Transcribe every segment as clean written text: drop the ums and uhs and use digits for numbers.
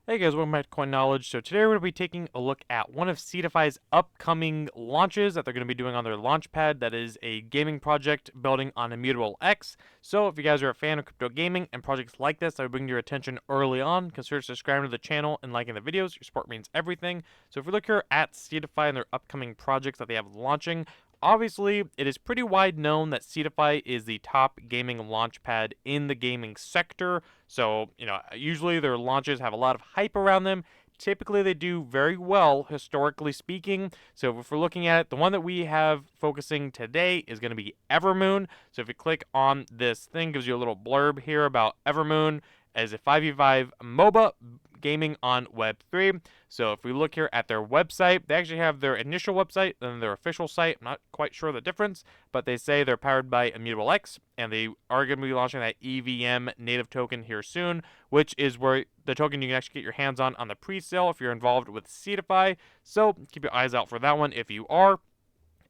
Hey guys, welcome back to Coin Knowledge. So today we're going to be taking a look at one of Seedify's upcoming launches that they're going to be doing on their launchpad. That is a gaming project building on Immutable X. So if you guys are a fan of crypto gaming and projects like this that would bring to your attention early on, consider subscribing to the channel and liking the videos. Your support means everything. So if we look here at Seedify and their upcoming projects that they have launching, obviously, it is pretty wide known that Seedify is the top gaming launchpad in the gaming sector. So, usually their launches have a lot of hype around them. Typically, they do very well, historically speaking. So, if we're looking at it, the one that we have focusing today is going to be Evermoon. So, if you click on this thing, it gives you a little blurb here about Evermoon as a 5v5 MOBA gaming on Web3. So if we look here at their website, they actually have their initial website and their official site. I'm not quite sure the difference, but they say they're powered by Immutable X, and they are going to be launching that EVM native token here soon, which is where the token you can actually get your hands on the pre-sale if you're involved with Seedify. So keep your eyes out for that one if you are.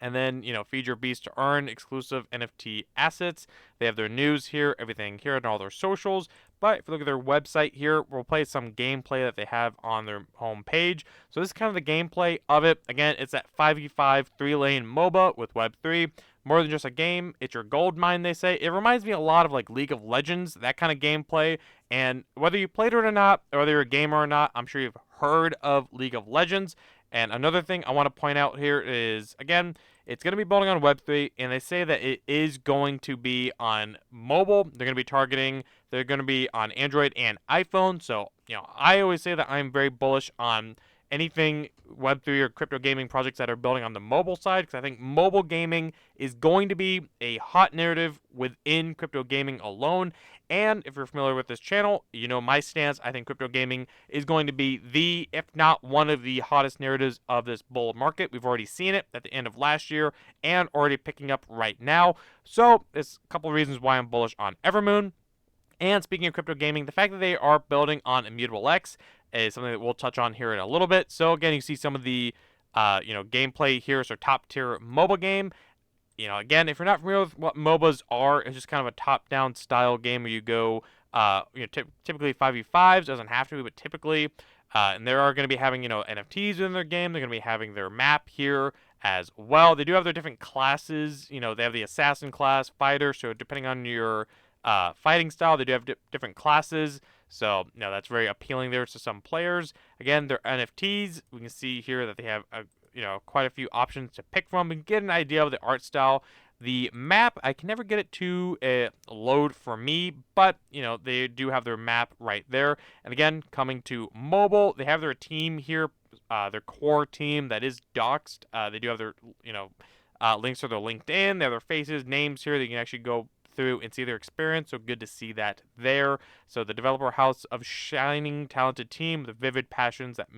And then, feed your beast to earn exclusive NFT assets. They have their news here, everything here, and all their socials. But if you look at their website here, we'll play some gameplay that they have on their home page. So this is kind of the gameplay of it. Again, it's that 5v5 3-lane MOBA with Web3. More than just a game, it's your gold mine, they say. It reminds me a lot of like League of Legends, that kind of gameplay. And whether you played it or not, or whether you're a gamer or not, I'm sure you've heard of League of Legends. And another thing I want to point out here is, again, it's going to be building on Web3, and they say that it is going to be on mobile. They're going to be on Android and iPhone. So, I always say that I'm very bullish on anything Web3 or crypto gaming projects that are building on the mobile side, because I think mobile gaming is going to be a hot narrative within crypto gaming alone. And if you're familiar with this channel, you know my stance. I think crypto gaming is going to be the, if not one of the hottest narratives of this bull market. We've already seen it at the end of last year and already picking up right now. So there's a couple of reasons why I'm bullish on Evermoon. And speaking of crypto gaming, the fact that they are building on Immutable X is something that we'll touch on here in a little bit. So again, you see some of the gameplay here. So top tier mobile game. Again, if you're not familiar with what MOBAs are, it's just kind of a top-down style game where you go, typically 5v5s, doesn't have to be, but typically, and they are going to be having, NFTs in their game. They're going to be having their map here as well. They do have their different classes. They have the assassin class, fighter, so depending on your fighting style, they do have different classes. So, that's very appealing there to some players. Again, their NFTs, we can see here that they have quite a few options to pick from and get an idea of the art style. The map, I can never get it to load for me, but they do have their map right there. And again, coming to mobile, they have their team here, their core team that is doxed. They do have their links to their LinkedIn. They have their faces, names here that you can actually go through and see their experience. So good to see that there. So the developer house of shining talented team, the vivid passions that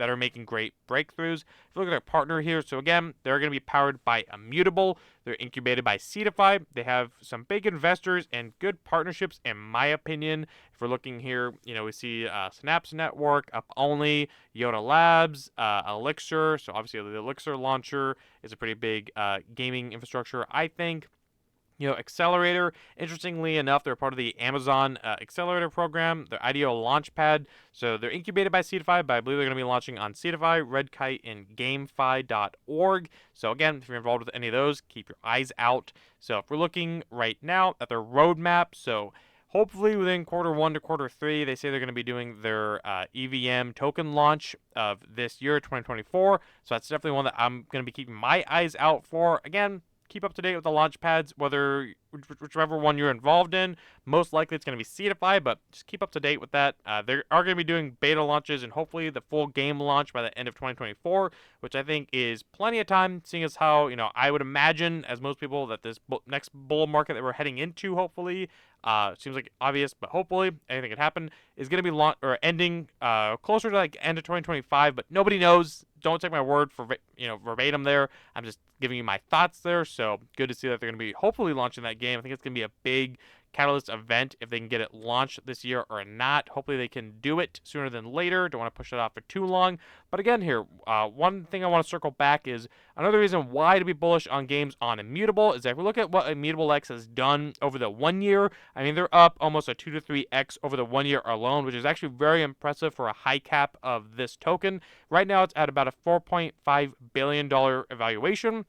are making great breakthroughs. If you look at our partner here, so again, they're going to be powered by Immutable. They're incubated by Seedify. They have some big investors and good partnerships, in my opinion. If we're looking here, we see Synapse Network, Up Only, Yoda Labs, Elixir. So obviously the Elixir launcher is a pretty big gaming infrastructure, I think. Accelerator, interestingly enough, they're part of the Amazon Accelerator program, their IDO Launchpad. So they're incubated by Seedify, but I believe they're going to be launching on Seedify, Redkite, and GameFi.org. So again, if you're involved with any of those, keep your eyes out. So if we're looking right now at their roadmap, so hopefully within Q1 to Q3, they say they're going to be doing their EVM token launch of this year, 2024. So that's definitely one that I'm going to be keeping my eyes out for. Again, keep up to date with the launch pads, whichever one you're involved in. Most likely it's going to be Seedify, but just keep up to date with that. They are going to be doing beta launches and hopefully the full game launch by the end of 2024, which I think is plenty of time, seeing as how, I would imagine, as most people, that this next bull market that we're heading into, hopefully, seems like obvious, but hopefully anything could happen, is going to be ending closer to like end of 2025, but nobody knows. Don't take my word for verbatim there. I'm just giving you my thoughts there. So good to see that they're going to be hopefully launching that game. I think it's going to be a big catalyst event if they can get it launched this year or not. Hopefully they can do it sooner than later. Don't want to push it off for too long. But again here, one thing I want to circle back is another reason why to be bullish on games on Immutable is that if we look at what Immutable X has done over the 1 year, I mean, they're up almost a 2 to 3x over the 1 year alone, which is actually very impressive for a high cap of this token. Right now it's at about a $4.5 billion evaluation.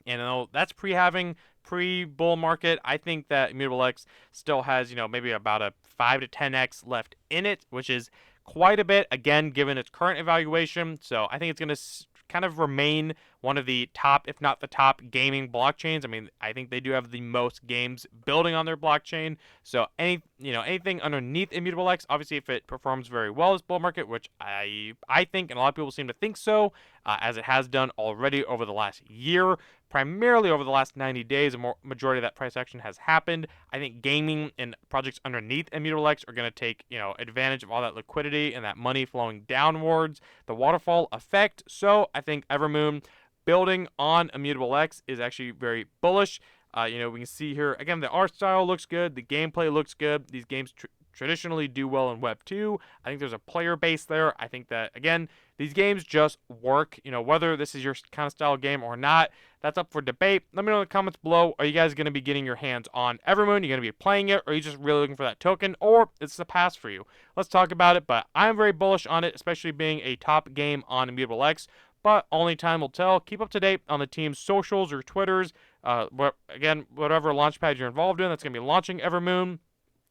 And that's pre-halving, pre-bull market. I think that Immutable X still has, maybe about a 5 to 10x left in it, which is quite a bit, again, given its current evaluation. So I think it's going to kind of remain one of the top, if not the top, gaming blockchains. I mean, I think they do have the most games building on their blockchain. So anything underneath Immutable X, obviously, if it performs very well this bull market, which I think, and a lot of people seem to think so, as it has done already over the last year, primarily over the last 90 days, a majority of that price action has happened. I think gaming and projects underneath Immutable X are going to take advantage of all that liquidity and that money flowing downwards, the waterfall effect. So I think Evermoon building on Immutable X is actually very bullish. We can see here again the art style looks good, the gameplay looks good. These games traditionally do well in Web 2. I think there's a player base there. I think that, again, these games just work. Whether this is your kind of style game or not, that's up for debate. Let me know in the comments below. Are you guys going to be getting your hands on Evermoon? Are you going to be playing it? Or are you just really looking for that token? Or it's a pass for you? Let's talk about it. But I'm very bullish on it, especially being a top game on Immutable X. But only time will tell. Keep up to date on the team's socials or Twitters. Again, whatever launchpad you're involved in that's going to be launching Evermoon.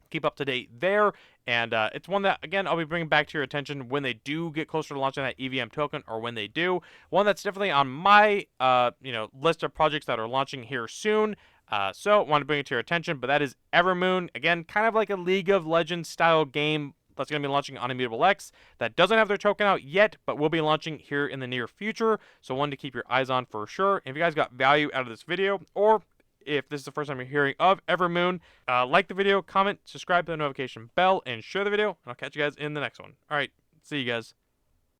Keep up to date there, and it's one that, again, I'll be bringing back to your attention when they do get closer to launching that EVM token, or when they do. One that's definitely on my list of projects that are launching here soon. So want to bring it to your attention, but that is Evermoon. Again, kind of like a League of Legends style game that's going to be launching on Immutable X that doesn't have their token out yet, but will be launching here in the near future. So one to keep your eyes on for sure. If you guys got value out of this video, or if this is the first time you're hearing of Evermoon, like the video, comment, subscribe to the notification bell, and share the video. And I'll catch you guys in the next one. All right, see you guys.